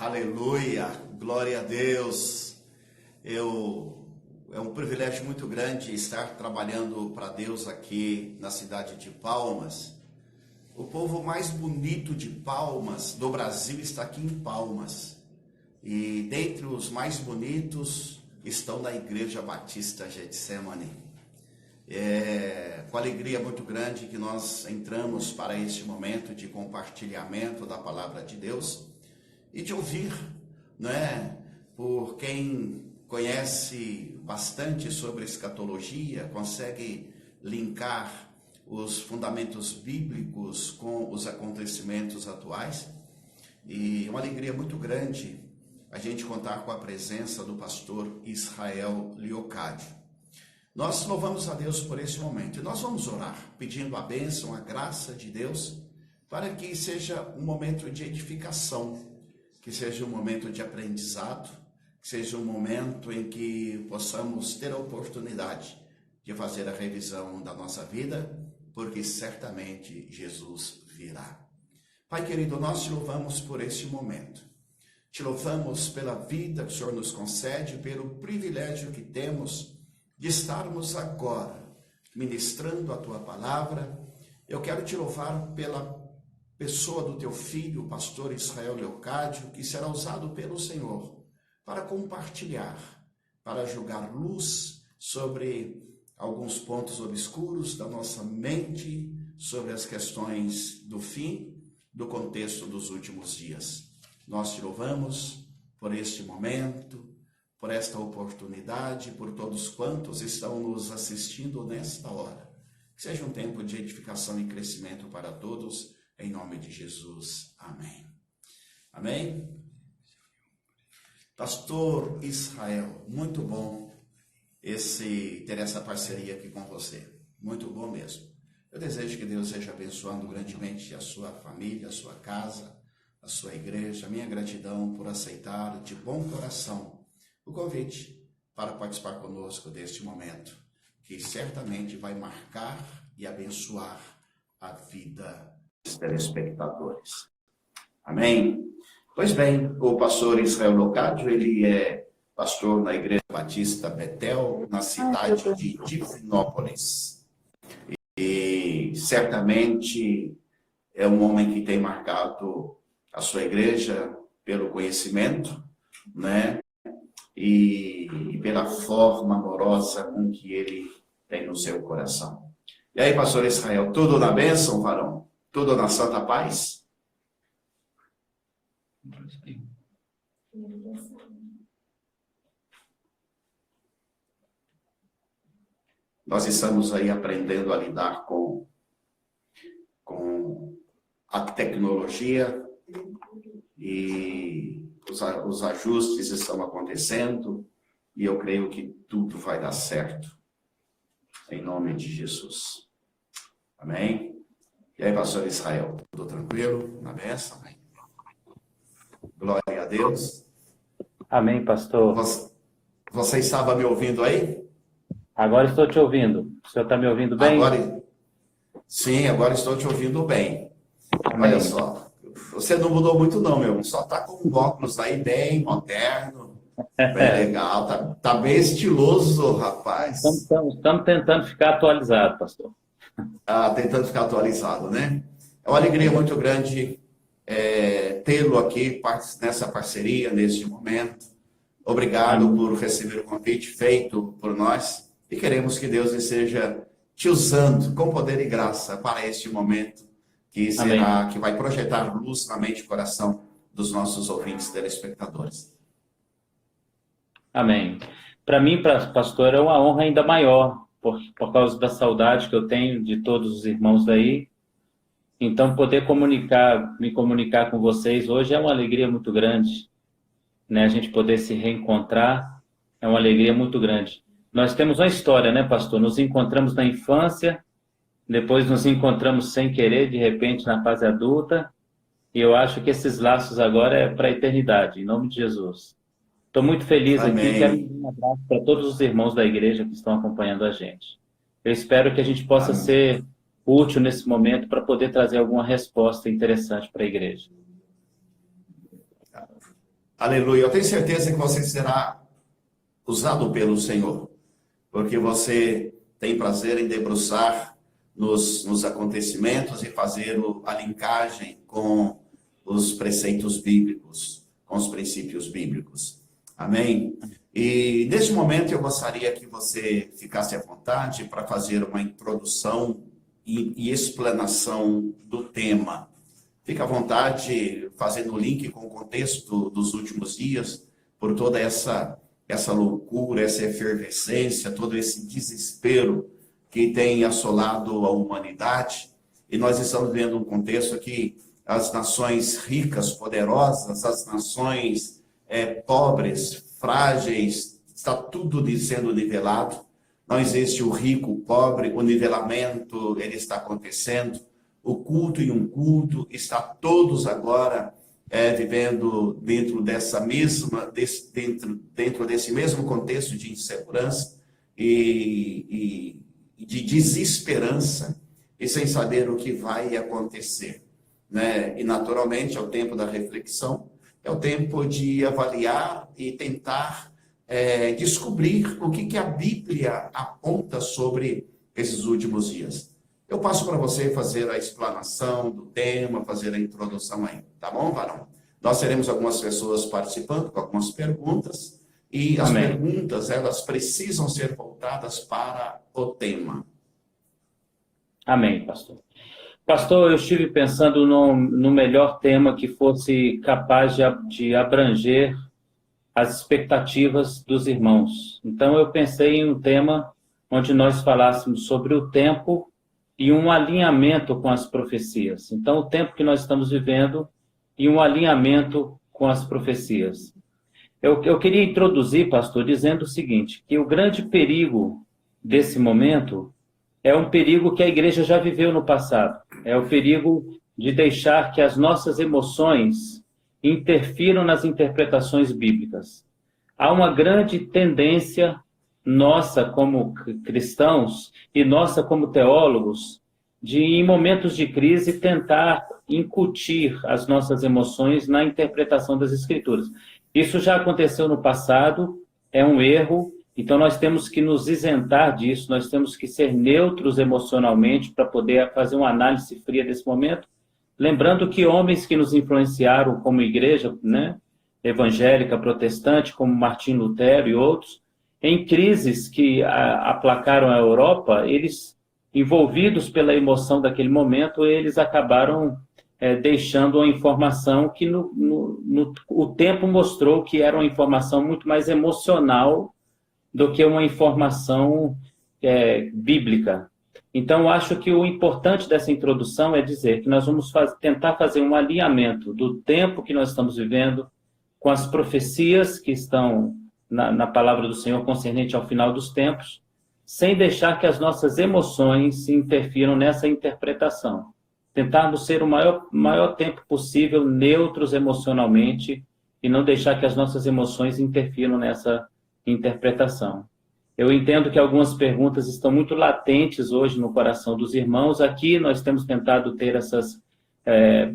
Aleluia, glória a Deus. É um privilégio muito grande estar trabalhando para Deus aqui na cidade de Palmas. O povo mais bonito de Palmas, do Brasil, está aqui em Palmas. E dentre os mais bonitos estão na Igreja Batista Getsemane. É com alegria muito grande que nós entramos para este momento de compartilhamento da palavra de Deus e de ouvir, por quem conhece bastante sobre escatologia, consegue linkar os fundamentos bíblicos com os acontecimentos atuais. E é uma alegria muito grande a gente contar com a presença do pastor Israel Leocádio. Nós louvamos a Deus por esse momento e nós vamos orar, pedindo a bênção, a graça de Deus, para que seja um momento de edificação, que seja um momento de aprendizado, que seja um momento em que possamos ter a oportunidade de fazer a revisão da nossa vida, porque certamente Jesus virá. Pai querido, nós te louvamos por este momento. Te louvamos pela vida que o Senhor nos concede, pelo privilégio que temos de estarmos agora ministrando a tua palavra. Eu quero te louvar pela pessoa do teu filho, o pastor Israel Leocádio, que será usado pelo Senhor para compartilhar, para jogar luz sobre alguns pontos obscuros da nossa mente, sobre as questões do fim, do contexto dos últimos dias. Nós te louvamos por este momento, por esta oportunidade, por todos quantos estão nos assistindo nesta hora. Que seja um tempo de edificação e crescimento para todos, em nome de Jesus. Amém. Amém? Pastor Israel, muito bom ter essa parceria aqui com você. Muito bom mesmo. Eu desejo que Deus esteja abençoando grandemente a sua família, a sua casa, a sua igreja. Minha gratidão por aceitar de bom coração o convite para participar conosco deste momento, que certamente vai marcar e abençoar a vida dos telespectadores. Amém? Pois bem, o pastor Israel Leocádio, ele é pastor na Igreja Batista Betel, na cidade de Divinópolis. E certamente é um homem que tem marcado a sua igreja pelo conhecimento, e pela forma amorosa com que ele tem no seu coração. E aí, pastor Israel, tudo na bênção, varão? Tudo na santa paz? Nós estamos aí aprendendo a lidar com a tecnologia e os ajustes estão acontecendo e eu creio que tudo vai dar certo, em nome de Jesus. Amém? E aí, pastor Israel, tudo tranquilo? Na bênção? Glória a Deus. Amém, pastor. Você estava me ouvindo aí? Agora estou te ouvindo. O senhor está me ouvindo bem? Sim, agora estou te ouvindo bem. Amém. Olha só, você não mudou muito não, meu. Só está com um óculos aí bem moderno, bem legal. Tá bem estiloso, rapaz. Estamos tentando ficar atualizado, pastor. Tentando ficar atualizado, né? É uma alegria muito grande tê-lo aqui nessa parceria, neste momento. Obrigado por receber o convite feito por nós e queremos que Deus esteja te usando com poder e graça para este momento que vai projetar luz na mente e coração dos nossos ouvintes telespectadores. Amém. Para mim, pastor, é uma honra ainda maior, por causa da saudade que eu tenho de todos os irmãos daí. Então, poder me comunicar com vocês hoje é uma alegria muito grande. A gente poder se reencontrar é uma alegria muito grande. Nós temos uma história, pastor? Nos encontramos na infância, depois nos encontramos sem querer, de repente, na fase adulta, e eu acho que esses laços agora é para a eternidade, em nome de Jesus. Estou muito feliz Amém. Aqui, quero mandar um abraço para todos os irmãos da igreja que estão acompanhando a gente. Eu espero que a gente possa ser útil nesse momento para poder trazer alguma resposta interessante para a igreja. Aleluia. Eu tenho certeza que você será usado pelo Senhor, porque você tem prazer em debruçar nos acontecimentos e fazer a linkagem com os preceitos bíblicos, com os princípios bíblicos. Amém? E neste momento eu gostaria que você ficasse à vontade para fazer uma introdução e explanação do tema. Fica à vontade fazendo o link com o contexto dos últimos dias, por toda essa loucura, essa efervescência, todo esse desespero que tem assolado a humanidade. E nós estamos vendo um contexto que as nações ricas, poderosas, as nações pobres, frágeis, está tudo sendo nivelado. Não existe o rico, o pobre, o nivelamento, ele está acontecendo. O culto e um culto, está todos agora vivendo dentro desse mesmo contexto de insegurança e de desesperança, e sem saber o que vai acontecer, né? E naturalmente é o tempo da reflexão, é o tempo de avaliar e tentar descobrir o que a Bíblia aponta sobre esses últimos dias. Eu passo para você fazer a explanação do tema, fazer a introdução aí, tá bom, varão? Nós teremos algumas pessoas participando com algumas perguntas, e as Amém. perguntas, elas precisam ser voltadas para o tema. Amém, pastor. Pastor, eu estive pensando no melhor tema que fosse capaz de abranger as expectativas dos irmãos. Então, eu pensei em um tema onde nós falássemos sobre o tempo e um alinhamento com as profecias. Então, o tempo que nós estamos vivendo e um alinhamento com as profecias. Eu queria introduzir, pastor, dizendo o seguinte, que o grande perigo desse momento é um perigo que a igreja já viveu no passado. É o perigo de deixar que as nossas emoções interfiram nas interpretações bíblicas. Há uma grande tendência nossa como cristãos e nossa como teólogos de, em momentos de crise, tentar incutir as nossas emoções na interpretação das Escrituras. Isso já aconteceu no passado, é um erro, então nós temos que nos isentar disso, nós temos que ser neutros emocionalmente para poder fazer uma análise fria desse momento, lembrando que homens que nos influenciaram como igreja, né, evangélica, protestante, como Martim Lutero e outros, em crises que aplacaram a Europa, eles, envolvidos pela emoção daquele momento, eles acabaram deixando uma informação que o tempo mostrou que era uma informação muito mais emocional do que uma informação bíblica. Então, eu acho que o importante dessa introdução é dizer que nós vamos tentar fazer um alinhamento do tempo que nós estamos vivendo com as profecias que estão na palavra do Senhor concernente ao final dos tempos, sem deixar que as nossas emoções interfiram nessa interpretação. Tentarmos ser o maior tempo possível neutros emocionalmente e não deixar que as nossas emoções interfiram nessa interpretação. Eu entendo que algumas perguntas estão muito latentes hoje no coração dos irmãos. Aqui nós temos tentado ter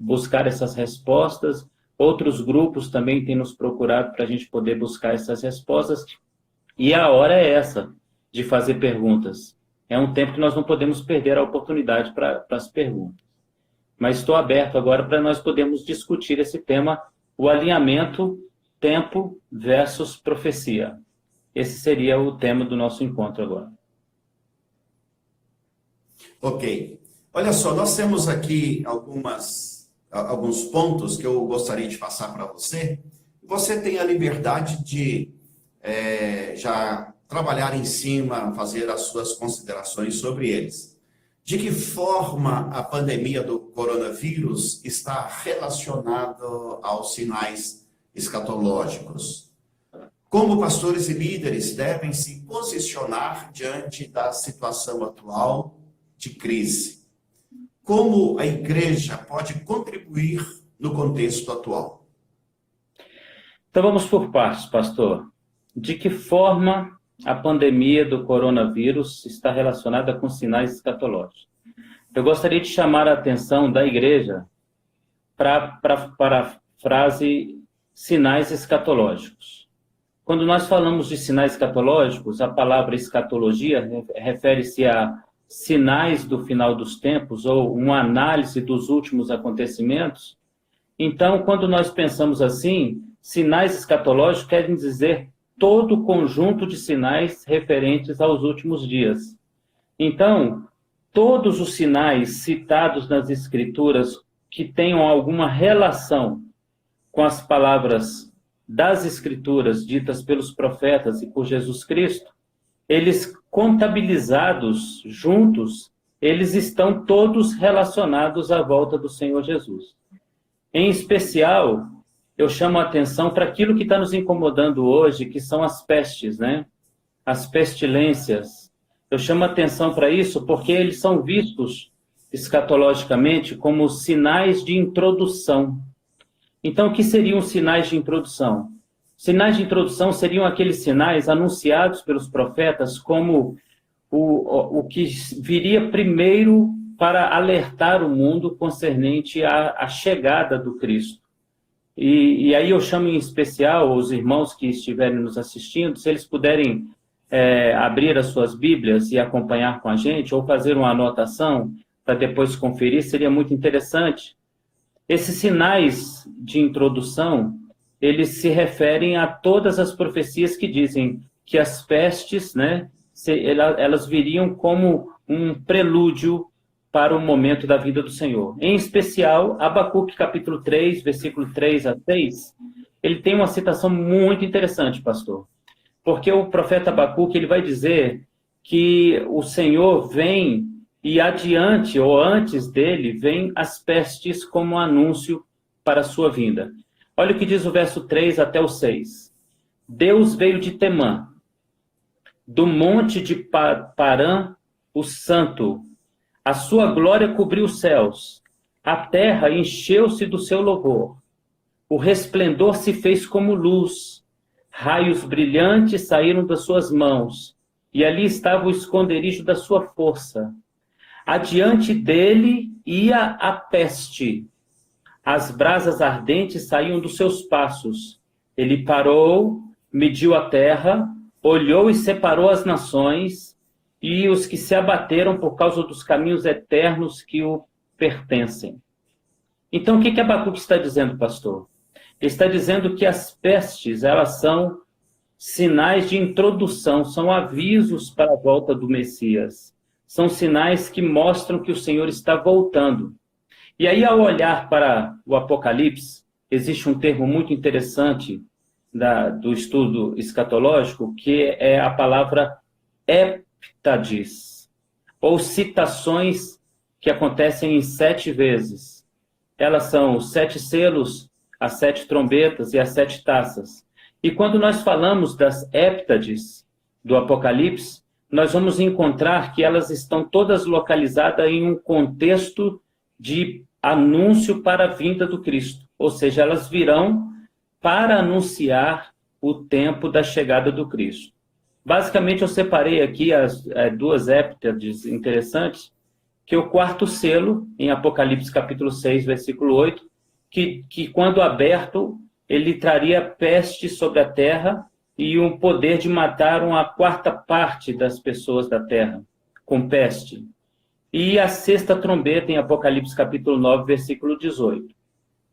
buscar essas respostas. Outros grupos também têm nos procurado para a gente poder buscar essas respostas. E a hora é essa, de fazer perguntas. É um tempo que nós não podemos perder a oportunidade para as perguntas. Mas estou aberto agora para nós podermos discutir esse tema, o alinhamento, tempo versus profecia. Esse seria o tema do nosso encontro agora. Ok. Olha só, nós temos aqui alguns pontos que eu gostaria de passar para você. Você tem a liberdade de já trabalhar em cima, fazer as suas considerações sobre eles. De que forma a pandemia do coronavírus está relacionada aos sinais escatológicos? Como pastores e líderes devem se posicionar diante da situação atual de crise? Como a igreja pode contribuir no contexto atual? Então vamos por partes, pastor. De que forma a pandemia do coronavírus está relacionada com sinais escatológicos? Eu gostaria de chamar a atenção da igreja para a frase sinais escatológicos. Quando nós falamos de sinais escatológicos, a palavra escatologia refere-se a sinais do final dos tempos ou uma análise dos últimos acontecimentos. Então, quando nós pensamos assim, sinais escatológicos querem dizer todo o conjunto de sinais referentes aos últimos dias. Então, todos os sinais citados nas Escrituras que tenham alguma relação com as palavras das Escrituras ditas pelos profetas e por Jesus Cristo, eles contabilizados juntos, eles estão todos relacionados à volta do Senhor Jesus. Em especial, eu chamo a atenção para aquilo que está nos incomodando hoje, que são as pestes, né? As pestilências. Eu chamo a atenção para isso porque eles são vistos escatologicamente como sinais de introdução. Então, o que seriam os sinais de introdução? Sinais de introdução seriam aqueles sinais anunciados pelos profetas como o que viria primeiro para alertar o mundo concernente à chegada do Cristo. E aí eu chamo em especial os irmãos que estiverem nos assistindo, se eles puderem abrir as suas Bíblias e acompanhar com a gente, ou fazer uma anotação para depois conferir, seria muito interessante. Esses sinais de introdução, eles se referem a todas as profecias que dizem que as pestes, né, elas viriam como um prelúdio para o momento da vida do Senhor. Em especial, Abacuque capítulo 3, versículo 3 a 6, ele tem uma citação muito interessante, pastor. Porque o profeta Abacuque, ele vai dizer que o Senhor vem e adiante, ou antes dele, vem as pestes como anúncio para a sua vinda. Olha o que diz o verso 3 até o 6. Deus veio de Temã, do monte de Parã, o santo. A sua glória cobriu os céus. A terra encheu-se do seu louvor. O resplendor se fez como luz. Raios brilhantes saíram das suas mãos. E ali estava o esconderijo da sua força. Adiante dele ia a peste. As brasas ardentes saíam dos seus passos. Ele parou, mediu a terra, olhou e separou as nações e os que se abateram por causa dos caminhos eternos que o pertencem. Então, o que Abacuque está dizendo, pastor? Ele está dizendo que as pestes, elas são sinais de introdução, são avisos para a volta do Messias. São sinais que mostram que o Senhor está voltando. E aí, ao olhar para o Apocalipse, existe um termo muito interessante do estudo escatológico, que é a palavra heptades, ou citações que acontecem em 7 vezes. Elas são os 7 selos, as 7 trombetas e as 7 taças. E quando nós falamos das heptades do Apocalipse, nós vamos encontrar que elas estão todas localizadas em um contexto de anúncio para a vinda do Cristo. Ou seja, elas virão para anunciar o tempo da chegada do Cristo. Basicamente, eu separei aqui as 2 heptades interessantes, que é o 4º selo, em Apocalipse capítulo 6, versículo 8, que quando aberto, ele traria peste sobre a terra e um poder de matar 1/4 parte das pessoas da terra, com peste. E a 6ª trombeta, em Apocalipse capítulo 9, versículo 18.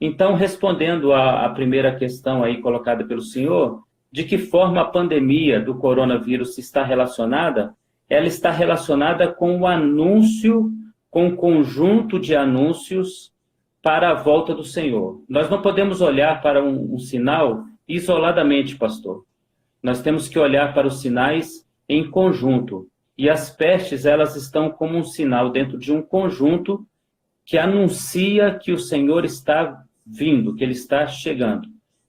Então, respondendo à primeira questão aí colocada pelo senhor, de que forma a pandemia do coronavírus está relacionada? Ela está relacionada com o anúncio, com o conjunto de anúncios para a volta do Senhor. Nós não podemos olhar para um sinal isoladamente, pastor. Nós temos que olhar para os sinais em conjunto. E as pestes, elas estão como um sinal dentro de um conjunto que anuncia que o Senhor está vindo, que Ele está chegando.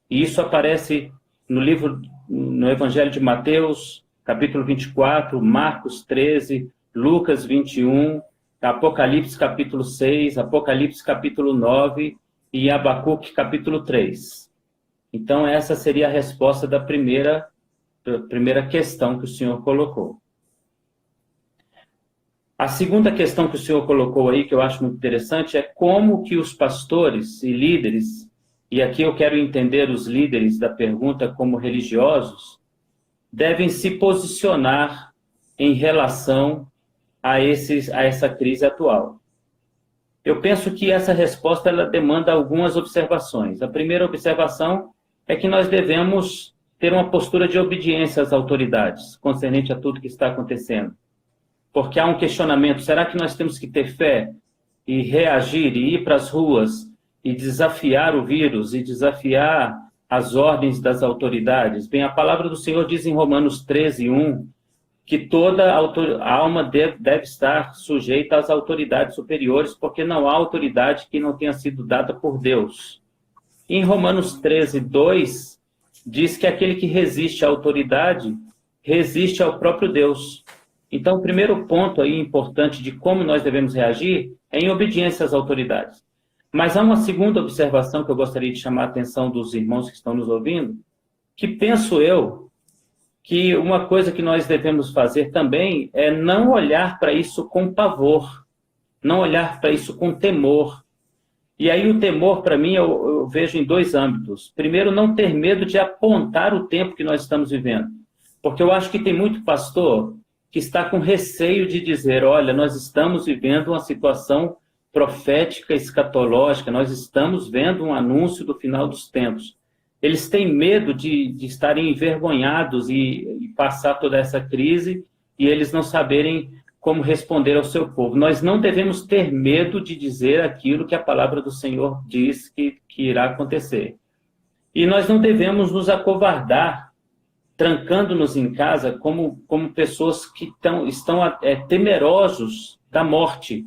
E isso aparece no Evangelho de Mateus, capítulo 24, Marcos 13, Lucas 21, Apocalipse capítulo 6, Apocalipse capítulo 9 e Abacuque capítulo 3. Então, essa seria a resposta da primeira questão que o senhor colocou. A segunda questão que o senhor colocou aí, que eu acho muito interessante, é como que os pastores e líderes, e aqui eu quero entender os líderes da pergunta como religiosos, devem se posicionar em relação a essa crise atual? Eu penso que essa resposta ela demanda algumas observações. A primeira observação é que nós devemos ter uma postura de obediência às autoridades, concernente a tudo que está acontecendo. Porque há um questionamento, será que nós temos que ter fé e reagir e ir para as ruas e desafiar o vírus e desafiar as ordens das autoridades? Bem, a palavra do Senhor diz em Romanos 13:1, que toda alma deve estar sujeita às autoridades superiores, porque não há autoridade que não tenha sido dada por Deus. Em Romanos 13:2, diz que aquele que resiste à autoridade, resiste ao próprio Deus. Então, o primeiro ponto aí importante de como nós devemos reagir é em obediência às autoridades. Mas há uma segunda observação que eu gostaria de chamar a atenção dos irmãos que estão nos ouvindo, que penso eu que uma coisa que nós devemos fazer também é não olhar para isso com pavor, não olhar para isso com temor. E aí o temor, para mim, eu vejo em dois âmbitos. Primeiro, não ter medo de apontar o tempo que nós estamos vivendo. Porque eu acho que tem muito pastor que está com receio de dizer, olha, nós estamos vivendo uma situação profética, escatológica, nós estamos vendo um anúncio do final dos tempos. Eles têm medo de estarem envergonhados e passar toda essa crise e eles não saberem como responder ao seu povo. Nós não devemos ter medo de dizer aquilo que a palavra do Senhor diz que irá acontecer. E nós não devemos nos acovardar, trancando-nos em casa como pessoas que estão temerosos da morte.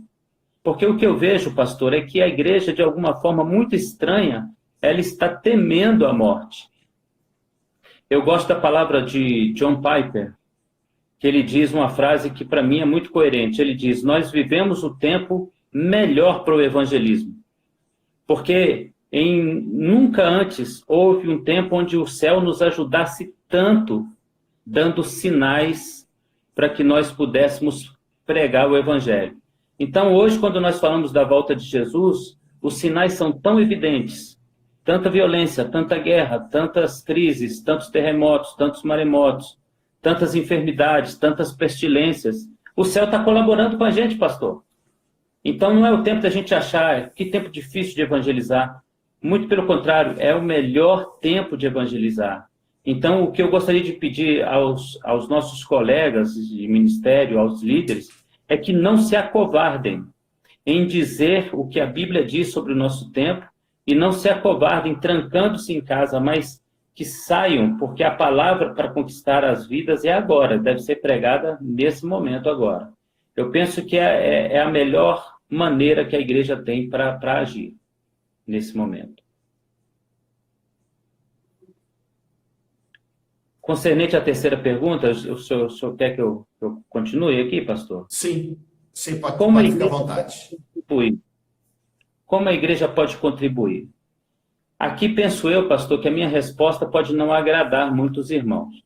Porque o que eu vejo, pastor, é que a igreja, de alguma forma muito estranha, ela está temendo a morte. Eu gosto da palavra de John Piper, que ele diz uma frase que para mim é muito coerente. Ele diz, nós vivemos o tempo melhor para o evangelismo. Porque nunca antes houve um tempo onde o céu nos ajudasse tanto, dando sinais para que nós pudéssemos pregar o evangelho. Então, hoje, quando nós falamos da volta de Jesus, os sinais são tão evidentes. Tanta violência, tanta guerra, tantas crises, tantos terremotos, tantos maremotos, tantas enfermidades, tantas pestilências. O céu está colaborando com a gente, pastor. Então não é o tempo da gente achar que tempo difícil de evangelizar. Muito pelo contrário, é o melhor tempo de evangelizar. Então o que eu gostaria de pedir aos nossos colegas de ministério, aos líderes, é que não se acovardem em dizer o que a Bíblia diz sobre o nosso tempo e não se acovardem trancando-se em casa, mas que saiam, porque a palavra para conquistar as vidas é agora, deve ser pregada nesse momento agora. Eu penso que é a melhor maneira que a igreja tem para agir nesse momento. Concernente à terceira pergunta, o senhor quer que eu continue aqui, pastor? Sim, pode ficar à vontade. Como a igreja pode contribuir? Aqui penso eu, pastor, que a minha resposta pode não agradar muitos irmãos.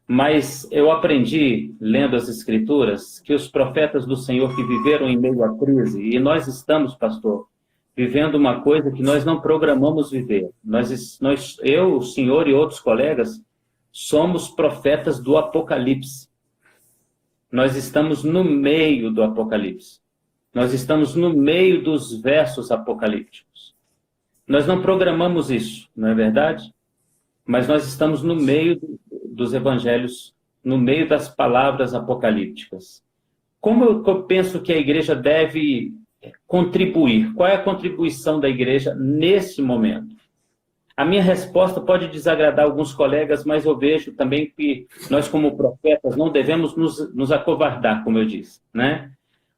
Mas eu aprendi, lendo as Escrituras, que os profetas do Senhor que viveram em meio à crise, e nós estamos, pastor, vivendo uma coisa que nós não programamos viver. Eu, o senhor e outros colegas, somos profetas do Apocalipse. Nós estamos no meio do Apocalipse. Nós estamos no meio dos versos apocalípticos. Nós não programamos isso, não é verdade? Mas nós estamos no meio dos evangelhos, no meio das palavras apocalípticas. Como eu penso que a igreja deve contribuir? Qual é a contribuição da igreja nesse momento? A minha resposta pode desagradar alguns colegas, mas eu vejo também que nós, como profetas, não devemos nos acovardar, como eu disse, né?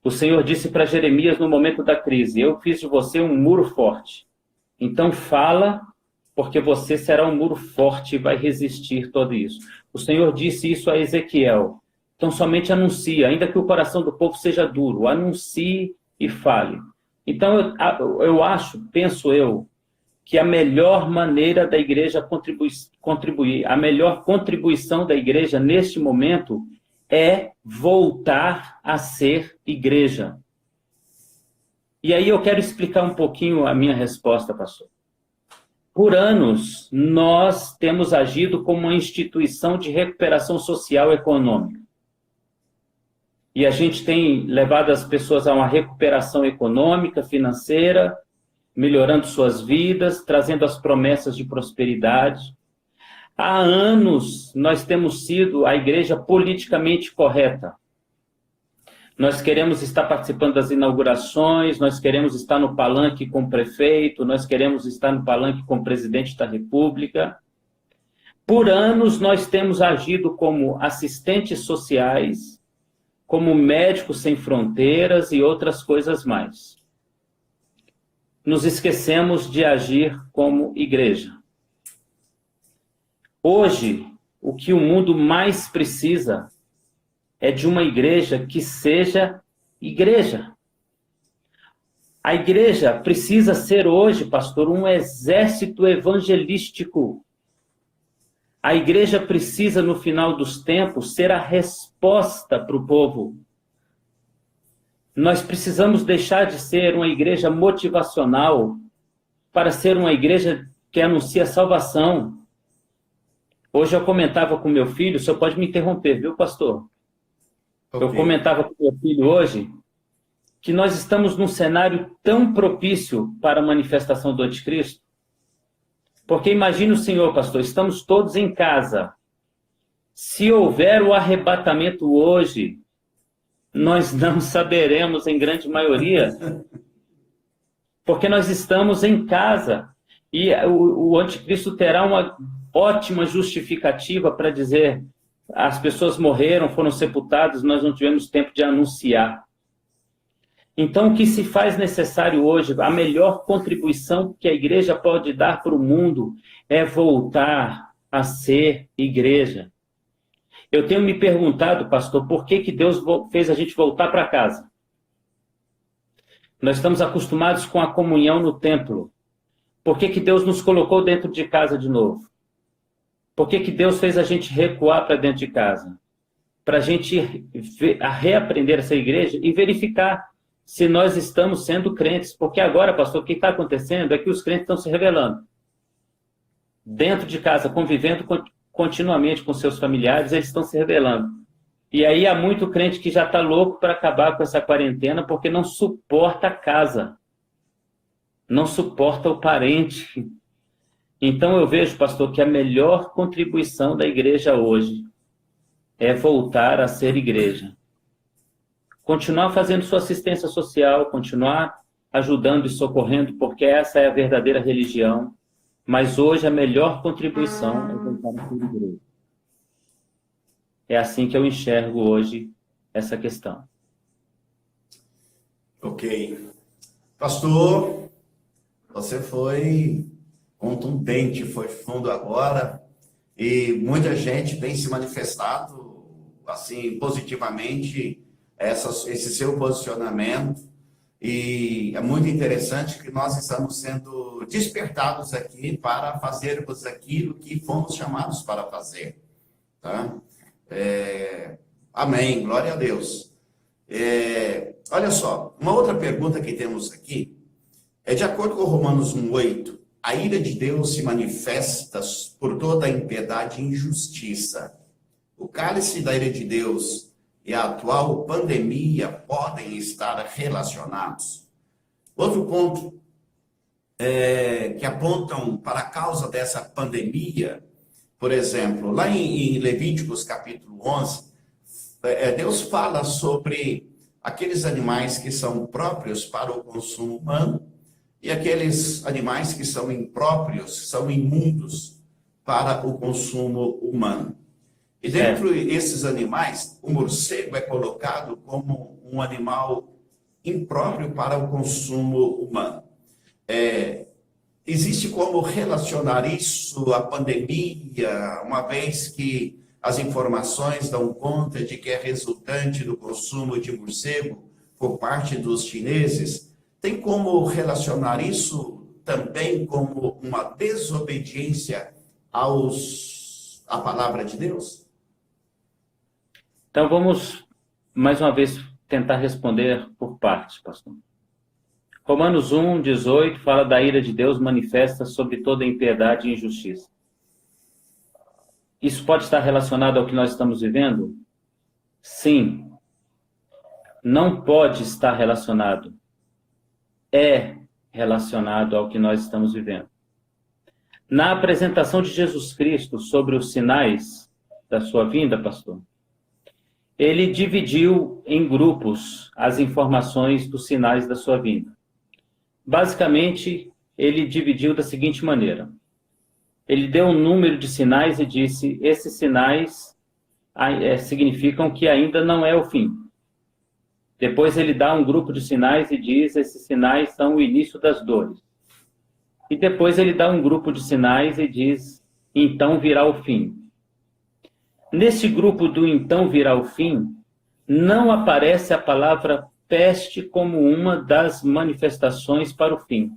O Senhor disse para Jeremias no momento da crise, eu fiz de você um muro forte. Então fala, porque você será um muro forte e vai resistir tudo isso. O Senhor disse isso a Ezequiel. Então somente anuncie, ainda que o coração do povo seja duro, anuncie e fale. Então eu penso eu, que a melhor maneira da igreja contribuir, a melhor contribuição da igreja neste momento é voltar a ser igreja. E aí eu quero explicar um pouquinho a minha resposta, pastor. Por anos, nós temos agido como uma instituição de recuperação social e econômica. E a gente tem levado as pessoas a uma recuperação econômica, financeira, melhorando suas vidas, trazendo as promessas de prosperidade. Há anos, nós temos sido a igreja politicamente correta. Nós queremos estar participando das inaugurações, nós queremos estar no palanque com o prefeito, nós queremos estar no palanque com o presidente da República. Por anos, nós temos agido como assistentes sociais, como Médicos Sem Fronteiras e outras coisas mais. Nos esquecemos de agir como igreja. Hoje, o que o mundo mais precisa é de uma igreja que seja igreja. A igreja precisa ser hoje, pastor, um exército evangelístico. A igreja precisa, no final dos tempos, ser a resposta para o povo. Nós precisamos deixar de ser uma igreja motivacional para ser uma igreja que anuncia salvação. Hoje eu comentava com meu filho, o senhor pode me interromper, viu, pastor? Okay. Eu comentava com meu filho hoje que nós estamos num cenário tão propício para a manifestação do anticristo. Porque imagine o senhor, pastor, estamos todos em casa. Se houver o arrebatamento hoje, nós não saberemos em grande maioria, porque nós estamos em casa. E o anticristo terá uma ótima justificativa para dizer: as pessoas morreram, foram sepultadas, nós não tivemos tempo de anunciar. Então, o que se faz necessário hoje, a melhor contribuição que a igreja pode dar para o mundo é voltar a ser igreja. Eu tenho me perguntado, pastor, por que Deus fez a gente voltar para casa? Nós estamos acostumados com a comunhão no templo. Por que Deus nos colocou dentro de casa de novo? Por que Deus fez a gente recuar para dentro de casa? Para a gente reaprender essa igreja e verificar se nós estamos sendo crentes. Porque agora, pastor, o que está acontecendo é que os crentes estão se rebelando. Dentro de casa, convivendo continuamente com seus familiares, eles estão se rebelando. E aí há muito crente que já está louco para acabar com essa quarentena porque não suporta a casa. Não suporta o parente. Então eu vejo, pastor, que a melhor contribuição da igreja hoje é voltar a ser igreja. Continuar fazendo sua assistência social, continuar ajudando e socorrendo, porque essa é a verdadeira religião. Mas hoje a melhor contribuição é voltar a ser igreja. É assim que eu enxergo hoje essa questão. Ok. Pastor, você foi contundente, foi fundo agora, e muita gente tem se manifestado assim positivamente esse seu posicionamento, e é muito interessante que nós estamos sendo despertados aqui para fazermos aquilo que fomos chamados para fazer, tá? Amém, glória a Deus. Olha só, uma outra pergunta que temos aqui é de acordo com Romanos 1:8, a ira de Deus se manifesta por toda a impiedade e injustiça. O cálice da ira de Deus e a atual pandemia podem estar relacionados. Outro ponto que apontam para a causa dessa pandemia, por exemplo, lá em Levíticos capítulo 11, Deus fala sobre aqueles animais que são próprios para o consumo humano e aqueles animais que são impróprios, são imundos para o consumo humano. E dentro desses animais, o morcego é colocado como um animal impróprio para o consumo humano. Existe como relacionar isso à pandemia, uma vez que as informações dão conta de que é resultante do consumo de morcego por parte dos chineses? Tem como relacionar isso também como uma desobediência à palavra de Deus? Então vamos, mais uma vez, tentar responder por partes, pastor. Romanos 1:18 fala da ira de Deus manifesta sobre toda impiedade e injustiça. Isso pode estar relacionado ao que nós estamos vivendo? Sim. Não pode estar relacionado. É relacionado ao que nós estamos vivendo. Na apresentação de Jesus Cristo sobre os sinais da sua vinda, pastor, ele dividiu em grupos as informações dos sinais da sua vinda. Basicamente, ele dividiu da seguinte maneira. Ele deu um número de sinais e disse, esses sinais significam que ainda não é o fim. Depois ele dá um grupo de sinais e diz, esses sinais são o início das dores. E depois ele dá um grupo de sinais e diz, então virá o fim. Nesse grupo do então virá o fim, não aparece a palavra peste como uma das manifestações para o fim.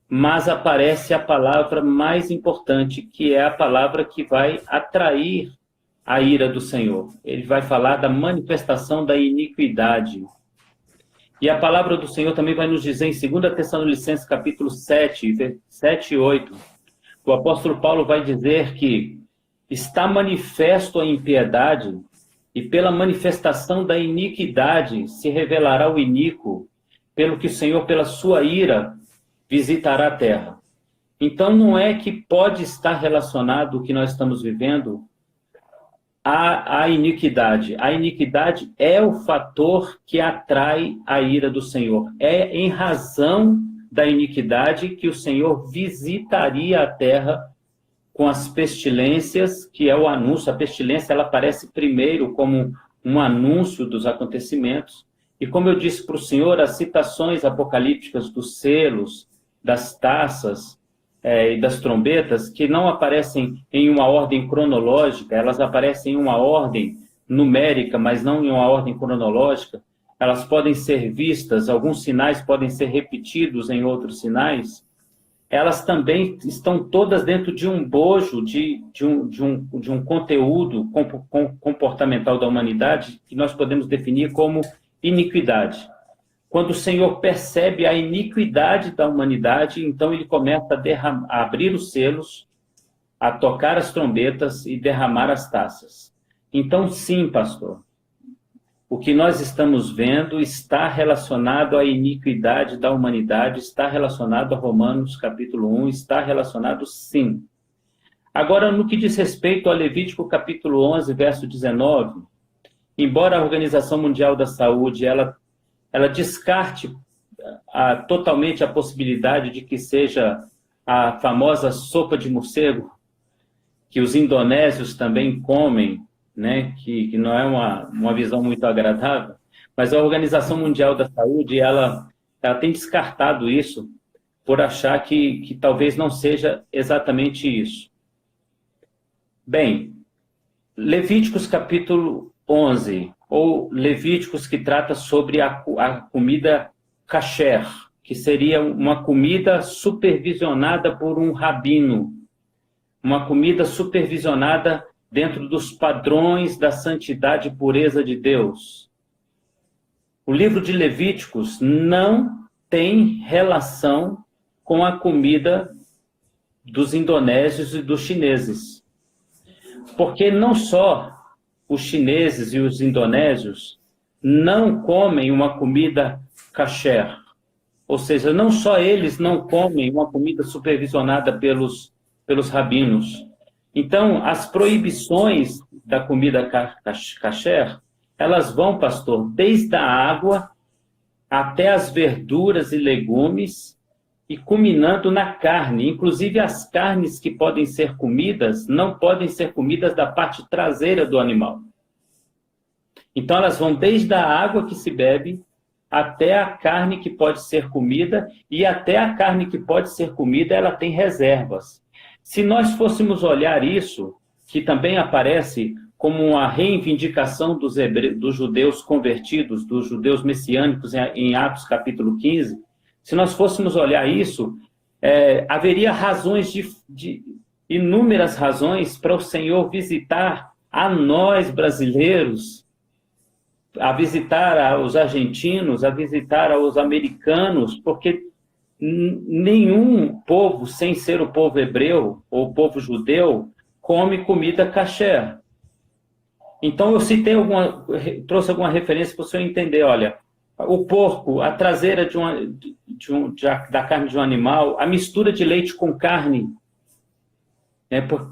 Mas aparece a palavra mais importante, que é a palavra que vai atrair a ira do Senhor. Ele vai falar da manifestação da iniquidade. E a palavra do Senhor também vai nos dizer em 2 Tessalonicenses capítulo 7, 7 e 8, o apóstolo Paulo vai dizer que está manifesto a impiedade e pela manifestação da iniquidade se revelará o iníquo, pelo que o Senhor, pela sua ira, visitará a terra. Então não é que pode estar relacionado o que nós estamos vivendo à iniquidade. A iniquidade é o fator que atrai a ira do Senhor. É em razão da iniquidade que o Senhor visitaria a terra com as pestilências, que é o anúncio. A pestilência ela aparece primeiro como um anúncio dos acontecimentos. E como eu disse para o Senhor, as citações apocalípticas dos selos, das taças e das trombetas, que não aparecem em uma ordem cronológica, elas aparecem em uma ordem numérica, mas não em uma ordem cronológica. Elas podem ser vistas, alguns sinais podem ser repetidos em outros sinais. Elas também estão todas dentro de um bojo, de um conteúdo comportamental da humanidade, que nós podemos definir como iniquidade. Quando o Senhor percebe a iniquidade da humanidade, então ele começa a abrir os selos, a tocar as trombetas e derramar as taças. Então, sim, pastor, o que nós estamos vendo está relacionado à iniquidade da humanidade, está relacionado a Romanos capítulo 1, está relacionado sim. Agora, no que diz respeito a Levítico capítulo 11, verso 19, embora a Organização Mundial da Saúde ela descarte totalmente a possibilidade de que seja a famosa sopa de morcego, que os indonésios também comem, né, que não é uma visão muito agradável, mas a Organização Mundial da Saúde, ela tem descartado isso por achar que talvez não seja exatamente isso. Bem, Levíticos capítulo 11, ou Levíticos que trata sobre a comida kasher, que seria uma comida supervisionada por um rabino, uma comida supervisionada dentro dos padrões da santidade e pureza de Deus. O livro de Levíticos não tem relação com a comida dos indonésios e dos chineses. Porque não só os chineses e os indonésios não comem uma comida kasher, ou seja, não só eles não comem uma comida supervisionada pelos rabinos. Então, as proibições da comida kasher, elas vão, pastor, desde a água até as verduras e legumes e culminando na carne. Inclusive, as carnes que podem ser comidas não podem ser comidas da parte traseira do animal. Então, elas vão desde a água que se bebe até a carne que pode ser comida, e até a carne que pode ser comida, ela tem reservas. Se nós fôssemos olhar isso, que também aparece como uma reivindicação dos judeus convertidos, dos judeus messiânicos em Atos capítulo 15, se nós fôssemos olhar isso, haveria razões, inúmeras razões para o Senhor visitar a nós brasileiros a visitar os argentinos, a visitar os americanos, porque nenhum povo, sem ser o povo hebreu ou o povo judeu, come comida kasher. Então eu trouxe alguma referência para o senhor entender. Olha, o porco, a traseira da carne de um animal, a mistura de leite com carne.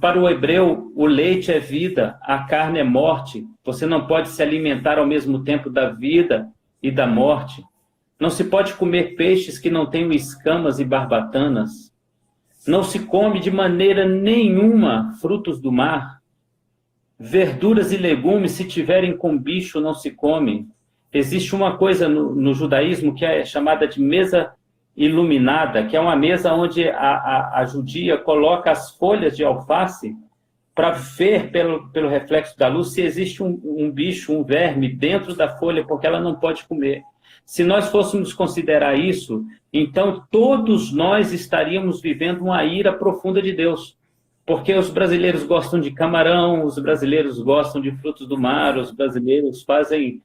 Para o hebreu, o leite é vida, a carne é morte. Você não pode se alimentar ao mesmo tempo da vida e da morte. Não se pode comer peixes que não tenham escamas e barbatanas. Não se come de maneira nenhuma frutos do mar. Verduras e legumes, se tiverem com bicho, não se comem. Existe uma coisa no judaísmo que é chamada de mesa iluminada, que é uma mesa onde a judia coloca as folhas de alface para ver pelo reflexo da luz se existe um bicho, um verme dentro da folha, porque ela não pode comer. Se nós fôssemos considerar isso, então todos nós estaríamos vivendo uma ira profunda de Deus. Porque os brasileiros gostam de camarão, os brasileiros gostam de frutos do mar, os brasileiros fazem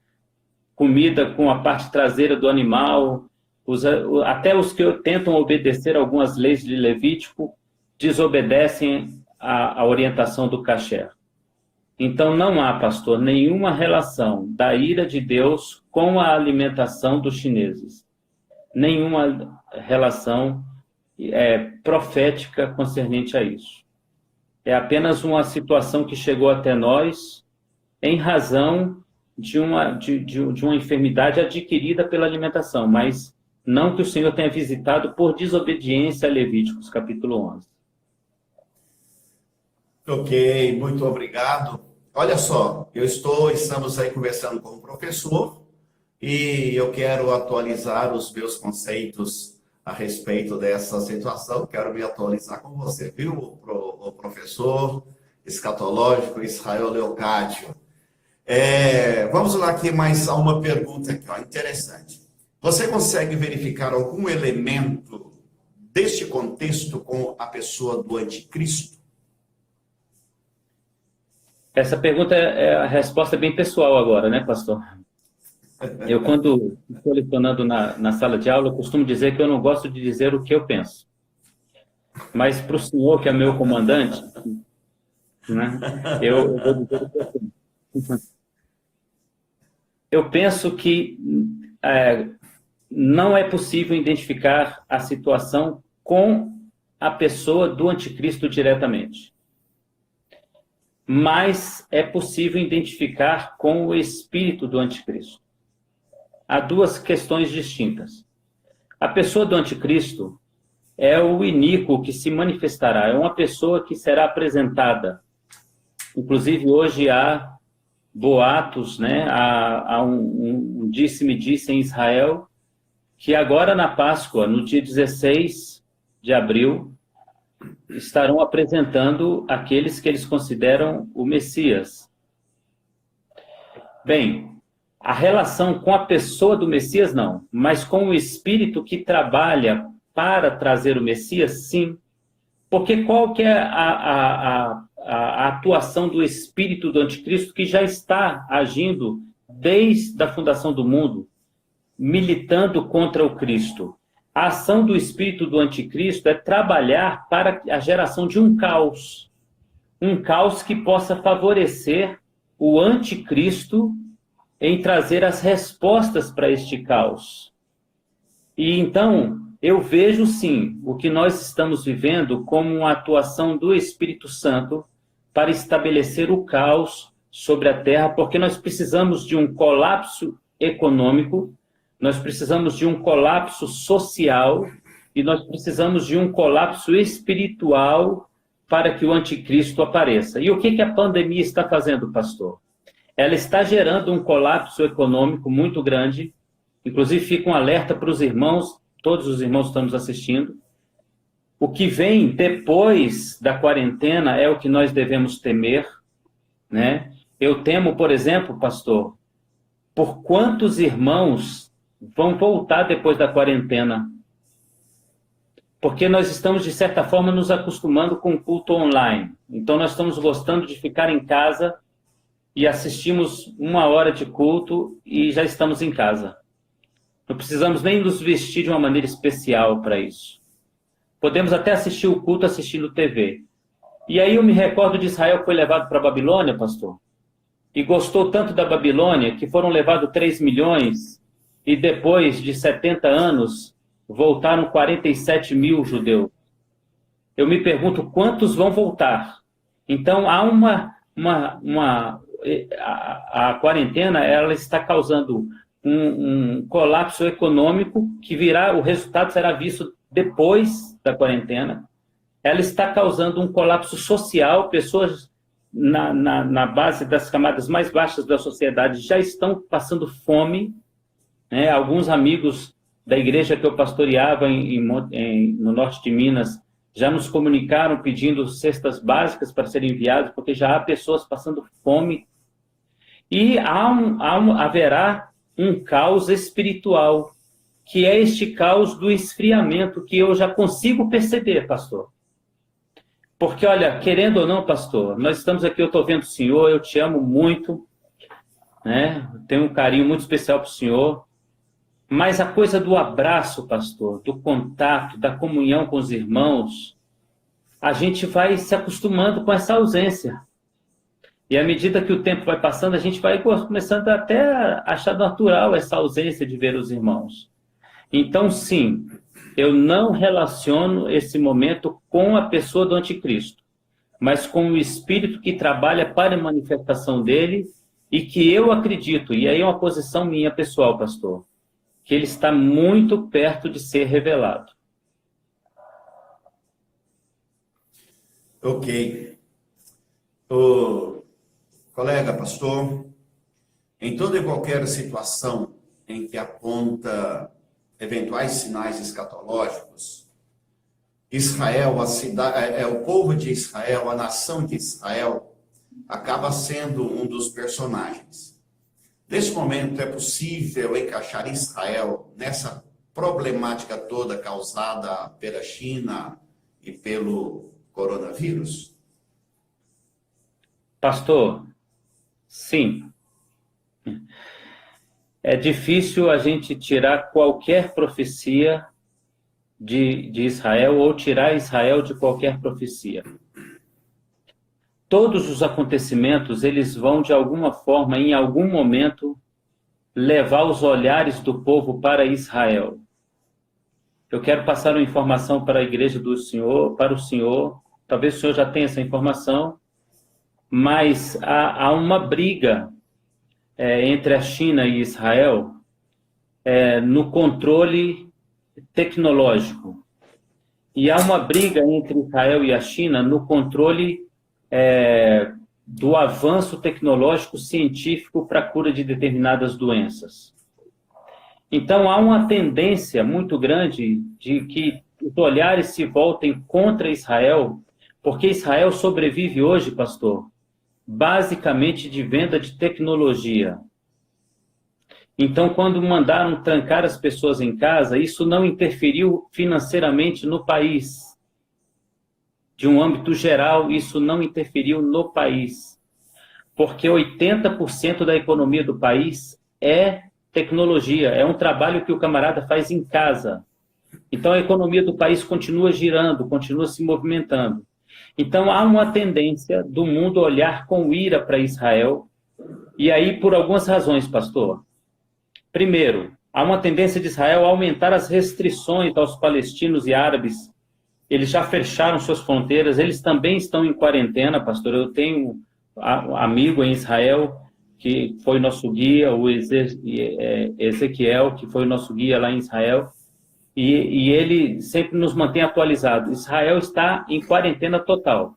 comida com a parte traseira do animal, até os que tentam obedecer algumas leis de Levítico desobedecem a orientação do kasher. Então não há, pastor, nenhuma relação da ira de Deus com a alimentação dos chineses. Nenhuma relação profética concernente a isso. É apenas uma situação que chegou até nós em razão de uma enfermidade adquirida pela alimentação, mas não que o Senhor tenha visitado por desobediência a Levíticos, capítulo 11. Ok, muito obrigado. Olha só, estamos aí conversando com o professor e eu quero atualizar os meus conceitos a respeito dessa situação. Quero me atualizar com você, viu, o professor escatológico Israel Leocádio. Vamos lá aqui mais a uma pergunta aqui, ó, interessante. Você consegue verificar algum elemento deste contexto com a pessoa do anticristo? Essa pergunta a resposta é bem pessoal agora, né, pastor? Eu, quando estou lecionando na sala de aula, eu costumo dizer que eu não gosto de dizer o que eu penso. Mas para o senhor, que é meu comandante, né, eu vou dizer o que eu penso. Eu penso que não é possível identificar a situação com a pessoa do anticristo diretamente. Mas é possível identificar com o espírito do anticristo. Há duas questões distintas. A pessoa do anticristo é o iníquo que se manifestará, é uma pessoa que será apresentada. Inclusive, hoje há boatos, né? Há um disse-me-disse em Israel, que agora na Páscoa, no dia 16 de abril, estarão apresentando aqueles que eles consideram o Messias. Bem, a relação com a pessoa do Messias, não, mas com o espírito que trabalha para trazer o Messias, sim. Porque qual que é a atuação do espírito do anticristo que já está agindo desde a fundação do mundo, militando contra o Cristo? A ação do espírito do anticristo é trabalhar para a geração de um caos que possa favorecer o anticristo em trazer as respostas para este caos. E então, eu vejo sim o que nós estamos vivendo como uma atuação do Espírito Santo para estabelecer o caos sobre a terra, porque nós precisamos de um colapso econômico, nós precisamos de um colapso social e nós precisamos de um colapso espiritual para que o anticristo apareça. E o que a pandemia está fazendo, pastor? Ela está gerando um colapso econômico muito grande. Inclusive, fica um alerta para os irmãos, todos os irmãos estamos assistindo. O que vem depois da quarentena é o que nós devemos temer, né? Eu temo, por exemplo, pastor, por quantos irmãos vão voltar depois da quarentena? Porque nós estamos, de certa forma, nos acostumando com o culto online. Então, nós estamos gostando de ficar em casa e assistimos 1 hora de culto e já estamos em casa. Não precisamos nem nos vestir de uma maneira especial para isso. Podemos até assistir o culto assistindo TV. E aí eu me recordo de Israel que foi levado para a Babilônia, pastor, e gostou tanto da Babilônia que foram levados 3 milhões e depois de 70 anos voltaram 47 mil judeus. Eu me pergunto quantos vão voltar. Então há a quarentena, ela está causando um colapso econômico que o resultado será visto depois da quarentena. Ela está causando um colapso social, pessoas na base das camadas mais baixas da sociedade já estão passando fome, né? Alguns amigos da igreja que eu pastoreava no norte de Minas já nos comunicaram pedindo cestas básicas para serem enviadas, porque já há pessoas passando fome. E haverá um caos espiritual, que é este caos do esfriamento, que eu já consigo perceber, pastor. Porque, olha, querendo ou não, pastor, nós estamos aqui, eu estou vendo o senhor, eu te amo muito, né? Tenho um carinho muito especial para o senhor, mas a coisa do abraço, pastor, do contato, da comunhão com os irmãos, a gente vai se acostumando com essa ausência. E à medida que o tempo vai passando, a gente vai começando até a achar natural essa ausência de ver os irmãos. Então, sim, eu não relaciono esse momento com a pessoa do anticristo, mas com o espírito que trabalha para a manifestação dele e que eu acredito, e aí é uma posição minha pessoal, pastor, que ele está muito perto de ser revelado. Ok. Colega pastor, em toda e qualquer situação em que aponta eventuais sinais escatológicos, Israel, o povo de Israel, a nação de Israel, acaba sendo um dos personagens. Nesse momento, é possível encaixar Israel nessa problemática toda causada pela China e pelo coronavírus? Pastor, sim. É difícil a gente tirar qualquer profecia de Israel ou tirar Israel de qualquer profecia. Todos os acontecimentos, eles vão, de alguma forma, em algum momento, levar os olhares do povo para Israel. Eu quero passar uma informação para a igreja do Senhor, para o Senhor. Talvez o Senhor já tenha essa informação, mas há uma briga entre a China e Israel no controle tecnológico. E há uma briga entre Israel e a China no controle do avanço tecnológico científico para a cura de determinadas doenças. Então, há uma tendência muito grande de que os olhares se voltem contra Israel, porque Israel sobrevive hoje, pastor, basicamente de venda de tecnologia. Então, quando mandaram trancar as pessoas em casa, isso não interferiu financeiramente no país. De um âmbito geral, isso não interferiu no país. Porque 80% da economia do país é tecnologia, é um trabalho que o camarada faz em casa. Então, a economia do país continua girando, continua se movimentando. Então, há uma tendência do mundo olhar com ira para Israel, e aí por algumas razões, pastor. Primeiro, há uma tendência de Israel a aumentar as restrições aos palestinos e árabes. Eles já fecharam suas fronteiras, eles também estão em quarentena, pastor. Eu tenho um amigo em Israel, que foi nosso guia, o Ezequiel, que foi o nosso guia lá em Israel, e ele sempre nos mantém atualizados. Israel está em quarentena total.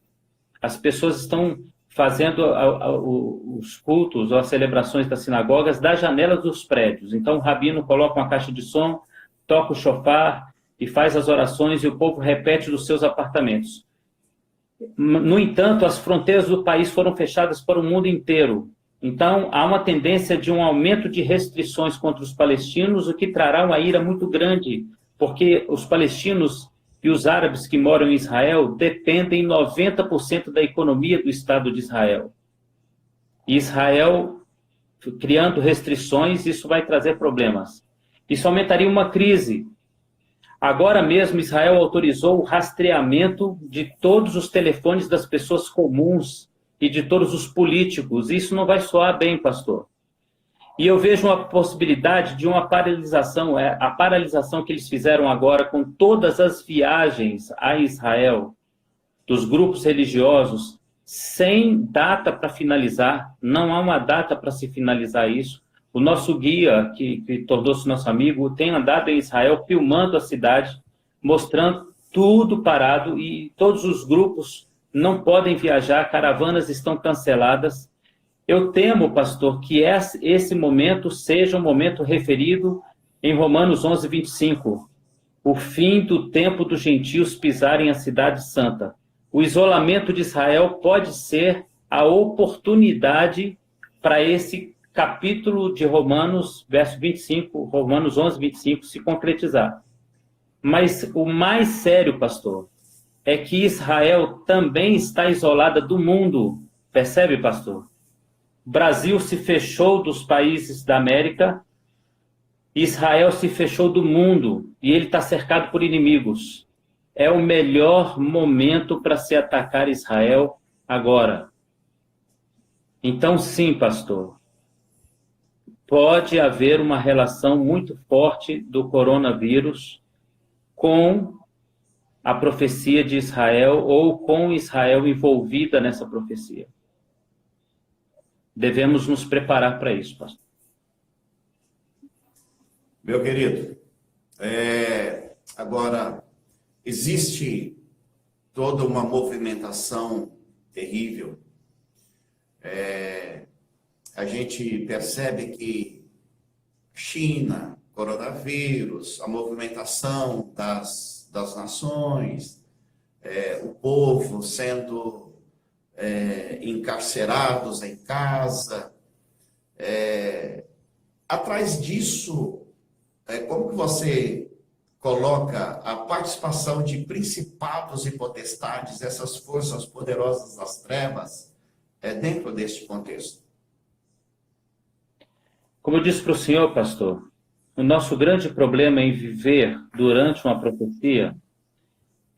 As pessoas estão fazendo os cultos ou as celebrações das sinagogas das janelas dos prédios. Então, o rabino coloca uma caixa de som, toca o shofar e faz as orações e o povo repete dos seus apartamentos. No entanto, as fronteiras do país foram fechadas para o mundo inteiro. Então, há uma tendência de um aumento de restrições contra os palestinos, o que trará uma ira muito grande, porque os palestinos e os árabes que moram em Israel dependem 90% da economia do Estado de Israel. E Israel, criando restrições, isso vai trazer problemas. Isso aumentaria uma crise. Agora mesmo, Israel autorizou o rastreamento de todos os telefones das pessoas comuns e de todos os políticos. Isso não vai soar bem, pastor. E eu vejo uma possibilidade de uma paralisação, a paralisação que eles fizeram agora com todas as viagens a Israel, dos grupos religiosos, sem data para finalizar. Não há uma data para se finalizar isso. O nosso guia, que tornou-se nosso amigo, tem andado em Israel, filmando a cidade, mostrando tudo parado, e todos os grupos não podem viajar, caravanas estão canceladas. Eu temo, pastor, que esse momento seja um momento referido em Romanos 11, 25. O fim do tempo dos gentios pisarem a cidade santa. O isolamento de Israel pode ser a oportunidade para esse capítulo de Romanos, verso 25, Romanos 11, 25, se concretizar. Mas o mais sério, pastor, é que Israel também está isolada do mundo. Percebe, pastor? O Brasil se fechou dos países da América, Israel se fechou do mundo, e ele está cercado por inimigos. É o melhor momento para se atacar Israel agora. Então, sim, pastor, pode haver uma relação muito forte do coronavírus com a profecia de Israel, ou com Israel envolvida nessa profecia. Devemos nos preparar para isso, pastor. Meu querido, agora, existe toda uma movimentação terrível. A gente percebe que China, coronavírus, a movimentação das nações, o povo sendo encarcerados em casa. Atrás disso, como que você coloca a participação de principados e potestades, essas forças poderosas das trevas, dentro deste contexto? Como eu disse para o senhor, pastor, o nosso grande problema em viver durante uma profecia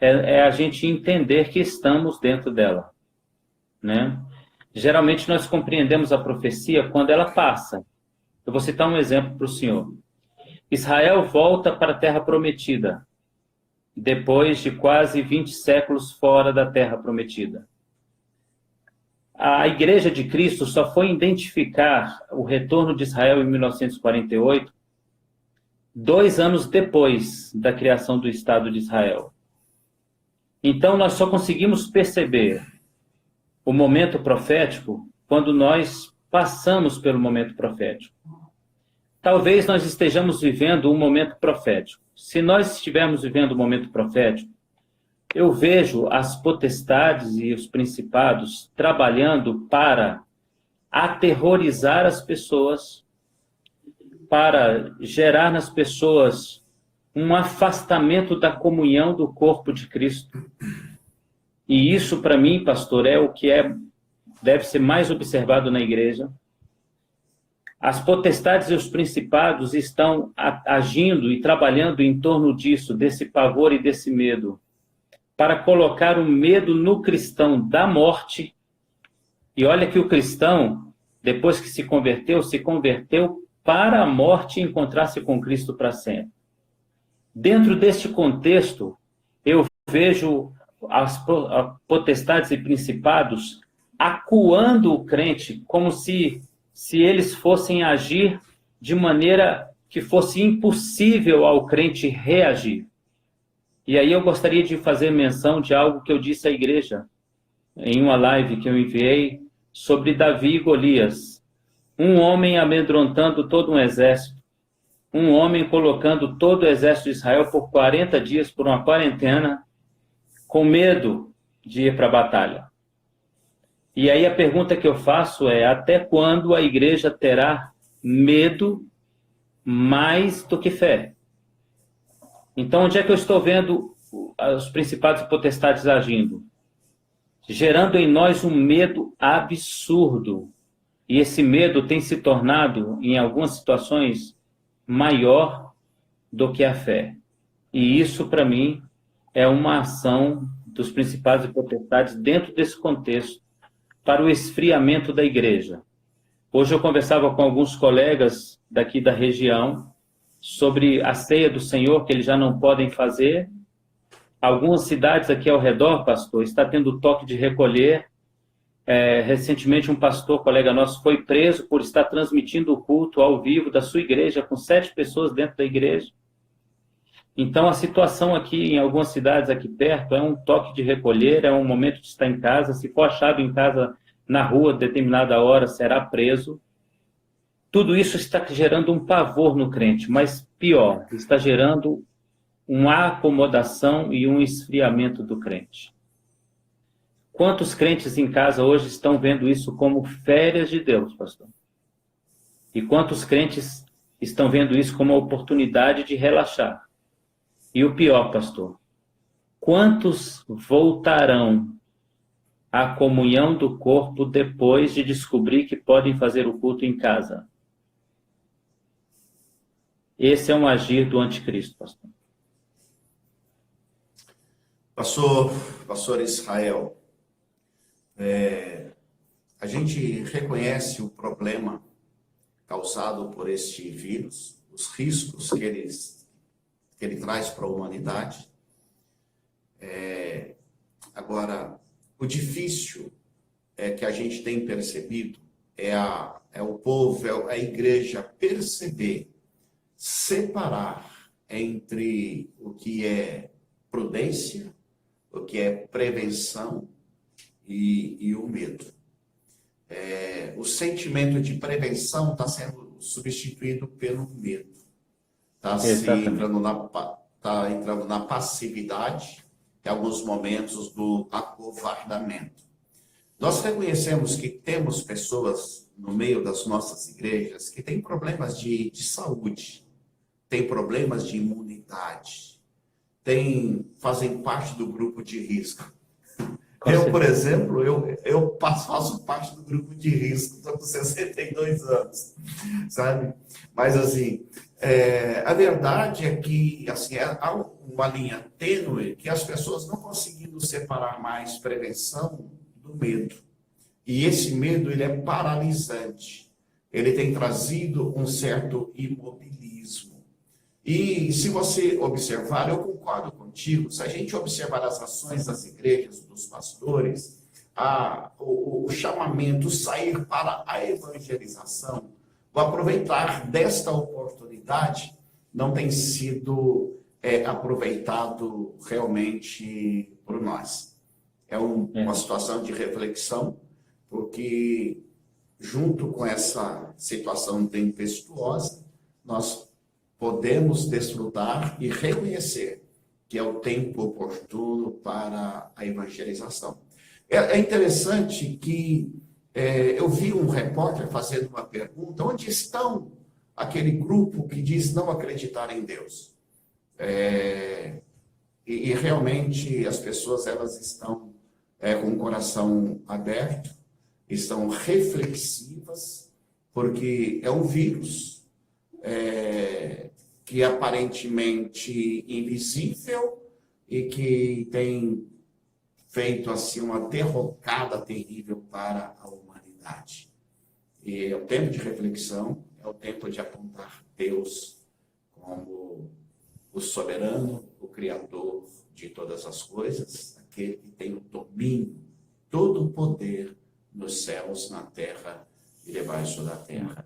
é a gente entender que estamos dentro dela, né? Geralmente nós compreendemos a profecia quando ela passa. Eu vou citar um exemplo para o senhor. Israel volta para a Terra Prometida, depois de quase 20 séculos fora da Terra Prometida. A Igreja de Cristo só foi identificar o retorno de Israel em 1948, 2 anos depois da criação do Estado de Israel. Então, nós só conseguimos perceber o momento profético quando nós passamos pelo momento profético. Talvez nós estejamos vivendo um momento profético. Se nós estivermos vivendo um momento profético, eu vejo as potestades e os principados trabalhando para aterrorizar as pessoas, para gerar nas pessoas um afastamento da comunhão do corpo de Cristo. E isso, para mim, pastor, é o que deve ser mais observado na igreja. As potestades e os principados estão agindo e trabalhando em torno disso, desse pavor e desse medo, para colocar o medo no cristão da morte. E olha que o cristão, depois que se converteu para a morte e encontrar-se com Cristo para sempre. Dentro deste contexto, eu vejo as potestades e principados acuando o crente como se eles fossem agir de maneira que fosse impossível ao crente reagir. E aí eu gostaria de fazer menção de algo que eu disse à igreja em uma live que eu enviei sobre Davi e Golias. Um homem amedrontando todo um exército, um homem colocando todo o exército de Israel por 40 dias, por uma quarentena, com medo de ir para a batalha. E aí a pergunta que eu faço é: até quando a igreja terá medo mais do que fé? Então, onde é que eu estou vendo os principados e potestades agindo? Gerando em nós um medo absurdo. E esse medo tem se tornado, em algumas situações, maior do que a fé. E isso, para mim, é uma ação dos principados e potestades dentro desse contexto para o esfriamento da igreja. Hoje eu conversava com alguns colegas daqui da região sobre a ceia do Senhor, que eles já não podem fazer. Algumas cidades aqui ao redor, pastor, está tendo toque de recolher. Recentemente um pastor, colega nosso, foi preso por estar transmitindo o culto ao vivo da sua igreja, com 7 pessoas dentro da igreja. Então, a situação aqui, em algumas cidades aqui perto, é um toque de recolher, é um momento de estar em casa. Se for achado em casa, na rua, determinada hora, será preso. Tudo isso está gerando um pavor no crente, mas pior, está gerando uma acomodação e um esfriamento do crente. Quantos crentes em casa hoje estão vendo isso como férias de Deus, pastor? E quantos crentes estão vendo isso como uma oportunidade de relaxar? E o pior, pastor, quantos voltarão à comunhão do corpo depois de descobrir que podem fazer o culto em casa? Esse é um agir do anticristo, pastor. Pastor Israel, a gente reconhece o problema causado por este vírus, os riscos que ele traz para a humanidade. Agora, o difícil é que a gente tem percebido é o povo, é a igreja perceber, separar entre o que é prudência, o que é prevenção e o medo. O sentimento de prevenção está sendo substituído pelo medo. Está entrando na passividade, em alguns momentos do acovardamento. Nós reconhecemos que temos pessoas no meio das nossas igrejas que têm problemas de saúde, têm problemas de imunidade, fazem parte do grupo de risco. Eu, por exemplo, eu faço parte do grupo de risco, estou com 62 anos, sabe? Mas, assim, a verdade é que assim, há uma linha tênue que as pessoas não conseguindo separar mais prevenção do medo. E esse medo, ele é paralisante. Ele tem trazido um certo imobilismo. E se você observar, eu concordo contigo, se a gente observar as ações das igrejas, dos pastores, o chamamento, sair para a evangelização, o aproveitar desta oportunidade, não tem sido aproveitado realmente por nós. É uma situação de reflexão, porque junto com essa situação tempestuosa, nós podemos desfrutar e reconhecer que é o tempo oportuno para a evangelização. É interessante que eu vi um repórter fazendo uma pergunta: onde estão aquele grupo que diz não acreditar em Deus? E realmente as pessoas, elas estão com o coração aberto, estão reflexivas, porque é um vírus que aparentemente invisível e que tem feito assim uma derrocada terrível para a humanidade. E é o tempo de reflexão, é o tempo de apontar Deus como o soberano, o criador de todas as coisas, aquele que tem o domínio, todo o poder nos céus, na terra e debaixo da terra.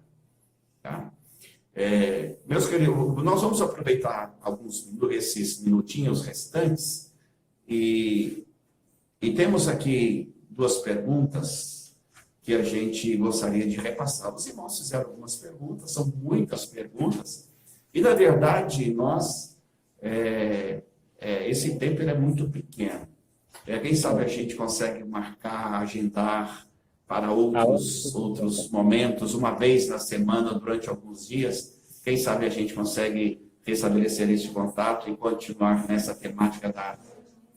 Tá? Meus queridos, nós vamos aproveitar esses minutinhos restantes e temos aqui 2 perguntas que a gente gostaria de repassar. Os irmãos fizeram algumas perguntas, são muitas perguntas, e na verdade esse tempo ele é muito pequeno. Quem sabe a gente consegue marcar, agendar para outros momentos, uma vez na semana, durante alguns dias. Quem sabe a gente consegue restabelecer esse contato e continuar nessa temática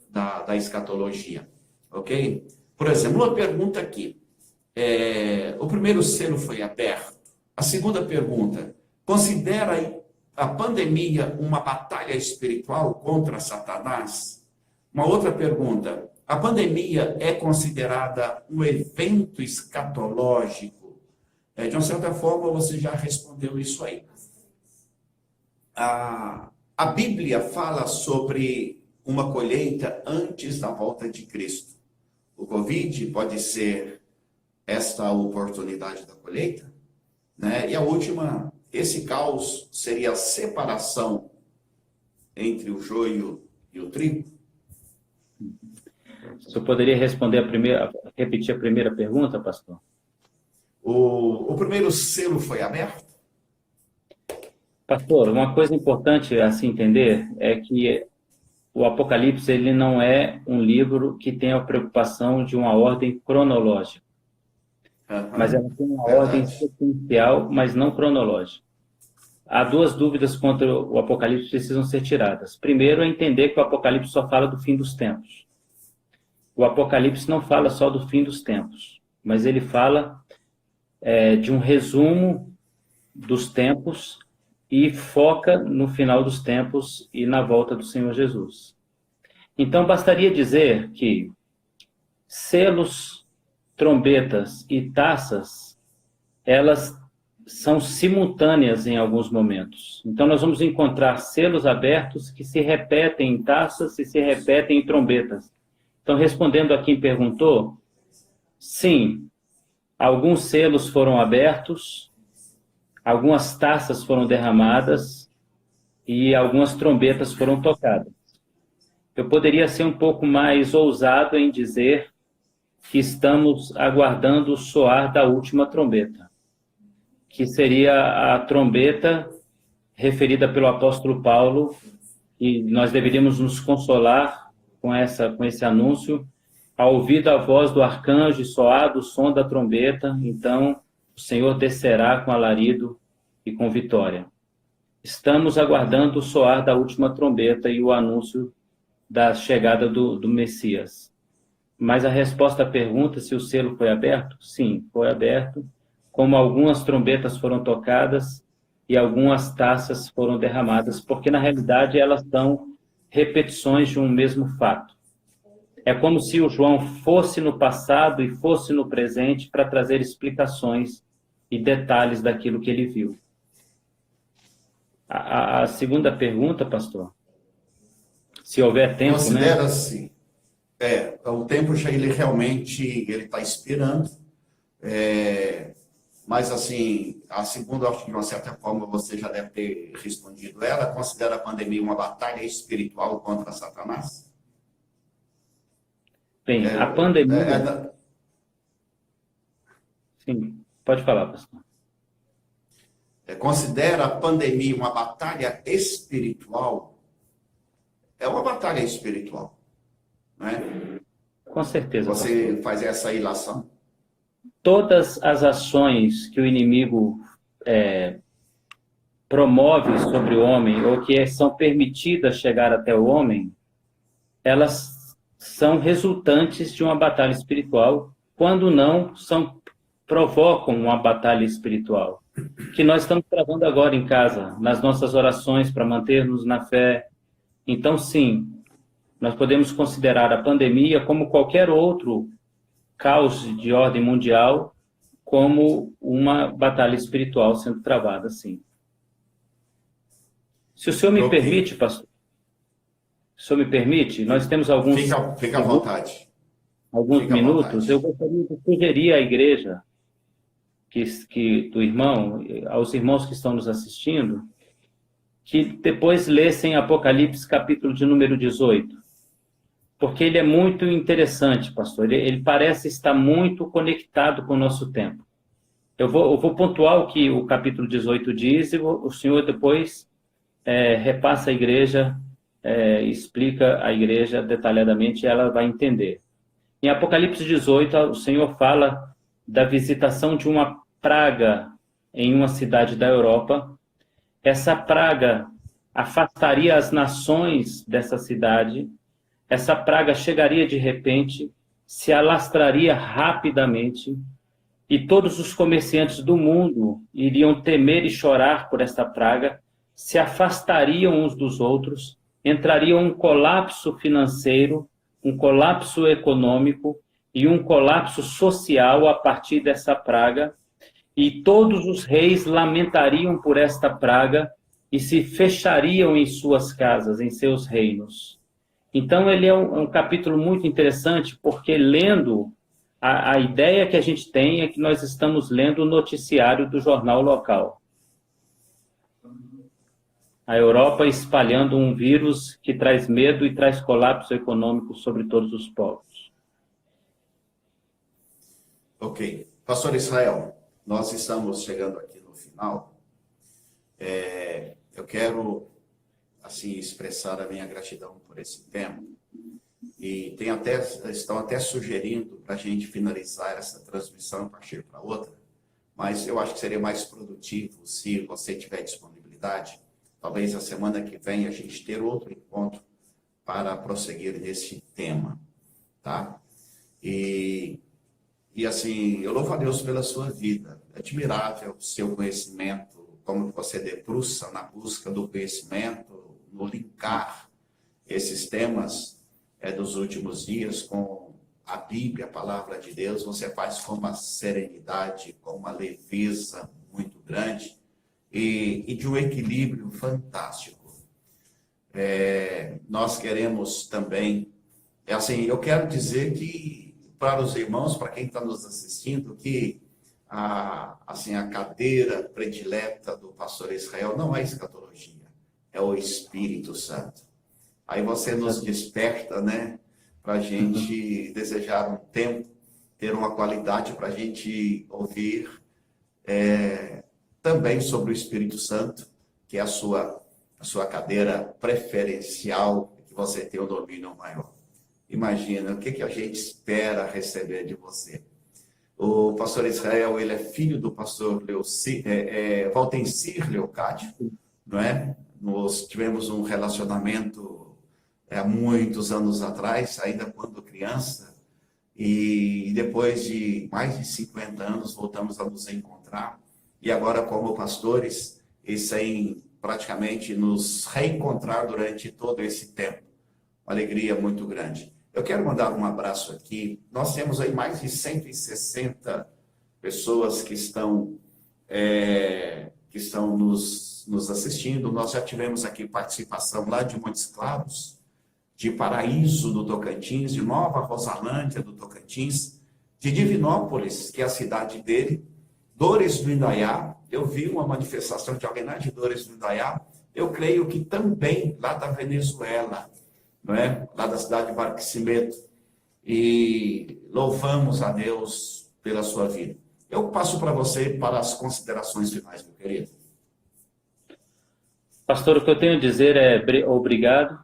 da escatologia. Ok? Por exemplo, uma pergunta aqui. O primeiro selo foi aberto. A segunda pergunta: considera a pandemia uma batalha espiritual contra Satanás? Uma outra pergunta: a pandemia é considerada um evento escatológico? De uma certa forma, você já respondeu isso aí. A Bíblia fala sobre uma colheita antes da volta de Cristo. O Covid pode ser esta oportunidade da colheita, né? E a última, esse caos seria a separação entre o joio e o trigo? Você poderia repetir a primeira pergunta, pastor? O primeiro selo foi aberto? Pastor, uma coisa importante a se entender é que o Apocalipse ele não é um livro que tem a preocupação de uma ordem cronológica, mas ela tem uma ordem sequencial, mas não cronológica. Há duas dúvidas quanto ao Apocalipse que precisam ser tiradas. Primeiro é entender que o Apocalipse só fala do fim dos tempos. O Apocalipse não fala só do fim dos tempos, mas ele fala de um resumo dos tempos e foca no final dos tempos e na volta do Senhor Jesus. Então, bastaria dizer que selos, trombetas e taças, elas são simultâneas em alguns momentos. Então, nós vamos encontrar selos abertos que se repetem em taças e se repetem em trombetas. Então, respondendo a quem perguntou, sim, alguns selos foram abertos, algumas taças foram derramadas e algumas trombetas foram tocadas. Eu poderia ser um pouco mais ousado em dizer que estamos aguardando o soar da última trombeta, que seria a trombeta referida pelo apóstolo Paulo, e nós deveríamos nos consolar com esse anúncio, ao ouvir a voz do arcanjo e soar do som da trombeta, então o Senhor descerá com alarido e com vitória. Estamos aguardando o soar da última trombeta e o anúncio da chegada do Messias. Mas a resposta à pergunta se o selo foi aberto, sim, foi aberto, como algumas trombetas foram tocadas e algumas taças foram derramadas, porque na realidade elas são repetições de um mesmo fato. É como se o João fosse no passado e fosse no presente para trazer explicações e detalhes daquilo que ele viu. A segunda pergunta, pastor, se houver tempo, considera-se, o tempo já ele realmente está expirando, mas assim, a segunda, acho que de uma certa forma você já deve ter respondido ela, considera a pandemia uma batalha espiritual contra Satanás? Bem, a pandemia... Sim, pode falar, pastor. Considera a pandemia uma batalha espiritual? É uma batalha espiritual, né? Com certeza. Você pastor. faz essa ilação? Todas as ações que o inimigo promove sobre o homem, ou que são permitidas chegar até o homem, elas são resultantes de uma batalha espiritual, quando não provocam uma batalha espiritual, que nós estamos travando agora em casa, nas nossas orações para manter-nos na fé. Então, sim, nós podemos considerar a pandemia como qualquer outro caos de ordem mundial, como uma batalha espiritual sendo travada, sim. Se o senhor me permite, pastor, se o senhor me permite, nós temos alguns... Fica à vontade. Alguns minutos, eu gostaria de sugerir à igreja, do irmão, aos irmãos que estão nos assistindo, que depois lessem Apocalipse capítulo de número 18, porque ele é muito interessante, pastor, ele parece estar muito conectado com o nosso tempo. Eu vou pontuar o que o capítulo 18 diz, e o senhor depois repassa a igreja, explica a igreja detalhadamente, e ela vai entender. Em Apocalipse 18, o Senhor fala da visitação de uma praga em uma cidade da Europa. Essa praga afastaria as nações dessa cidade. Essa praga chegaria de repente, se alastraria rapidamente e todos os comerciantes do mundo iriam temer e chorar por esta praga, se afastariam uns dos outros, entraria um colapso financeiro, um colapso econômico e um colapso social a partir dessa praga, e todos os reis lamentariam por esta praga e se fechariam em suas casas, em seus reinos. Então, ele é um capítulo muito interessante, porque lendo, a ideia que a gente tem é que nós estamos lendo o noticiário do jornal local. A Europa espalhando um vírus que traz medo e traz colapso econômico sobre todos os povos. Ok. Pastor Israel, nós estamos chegando aqui no final. Eu quero, assim, expressar a minha gratidão por esse tema. E estão até sugerindo para a gente finalizar essa transmissão e partir para outra. Mas eu acho que seria mais produtivo se você tiver disponibilidade. Talvez a semana que vem a gente ter outro encontro para prosseguir nesse tema, tá? E assim, eu louvo a Deus pela sua vida. É admirável o seu conhecimento, como você debruça na busca do conhecimento, no linkar esses temas dos últimos dias com a Bíblia, a palavra de Deus. Você faz com uma serenidade, com uma leveza muito grande. E de um equilíbrio fantástico. Nós queremos também, assim, eu quero dizer que, para os irmãos, para quem está nos assistindo, que a cadeira predileta do pastor Israel não é escatologia, é o Espírito Santo. Aí você nos desperta, né, para a gente desejar um tempo, ter uma qualidade para a gente ouvir também sobre o Espírito Santo, que é a sua cadeira preferencial, que você tem o domínio maior. Imagina, o que a gente espera receber de você. O pastor Israel, ele é filho do pastor Valtencir Leocádio, não é? Nós tivemos um relacionamento há muitos anos atrás, ainda quando criança, e depois de mais de 50 anos voltamos a nos encontrar. E agora, como pastores, e sem praticamente nos reencontrar durante todo esse tempo. Uma alegria muito grande. Eu quero mandar um abraço aqui. Nós temos aí mais de 160 pessoas que estão nos assistindo. Nós já tivemos aqui participação lá de Montes Claros, de Paraíso do Tocantins, de Nova Rosalândia do Tocantins, de Divinópolis, que é a cidade dele, Dores do Indaiá. Eu vi uma manifestação de alguém lá de Dores do Indaiá. Eu creio que também lá da Venezuela, não é? Lá da cidade de Barquisimeto. E louvamos a Deus pela sua vida. Eu passo para você para as considerações finais, meu querido. Pastor, o que eu tenho a dizer é obrigado.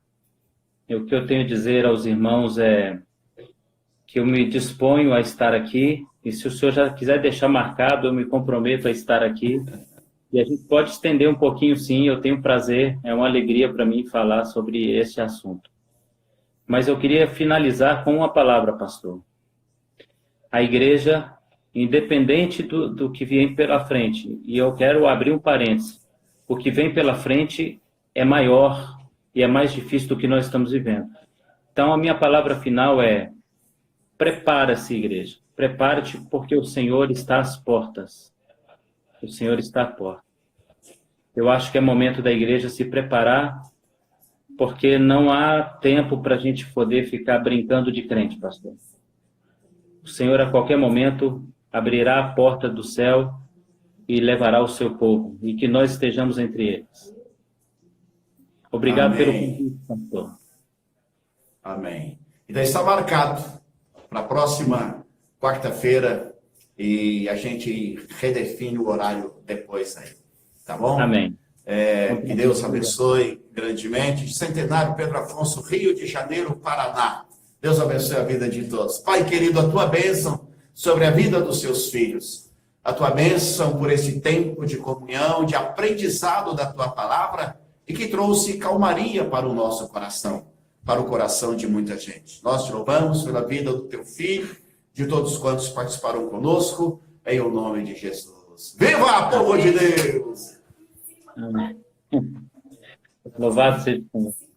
E o que eu tenho a dizer aos irmãos é que eu me disponho a estar aqui. E se o senhor já quiser deixar marcado, eu me comprometo a estar aqui. E a gente pode estender um pouquinho, sim. Eu tenho prazer, é uma alegria para mim falar sobre este assunto. Mas eu queria finalizar com uma palavra, pastor. A igreja, independente do que vem pela frente, e eu quero abrir um parênteses, o que vem pela frente é maior e é mais difícil do que nós estamos vivendo. Então, a minha palavra final é: prepara-se, igreja. Prepare-te, porque o Senhor está às portas. O Senhor está à porta. Eu acho que é momento da igreja se preparar, porque não há tempo para a gente poder ficar brincando de crente, pastor. O Senhor, a qualquer momento, abrirá a porta do céu e levará o seu povo, e que nós estejamos entre eles. Obrigado pelo convite, pastor. Amém. Então está marcado para a próxima quarta-feira e a gente redefine o horário depois aí. Tá bom? Amém. Que Deus abençoe grandemente. Centenário Pedro Afonso, Rio de Janeiro, Paraná. Deus abençoe a vida de todos. Pai querido, a tua bênção sobre a vida dos seus filhos. A tua bênção por esse tempo de comunhão, de aprendizado da tua palavra e que trouxe calmaria para o nosso coração, para o coração de muita gente. Nós te louvamos pela vida do teu filho, de todos quantos participaram conosco. em o nome de Jesus. Viva, povo de Deus! Amém. Louvado seja o Senhor.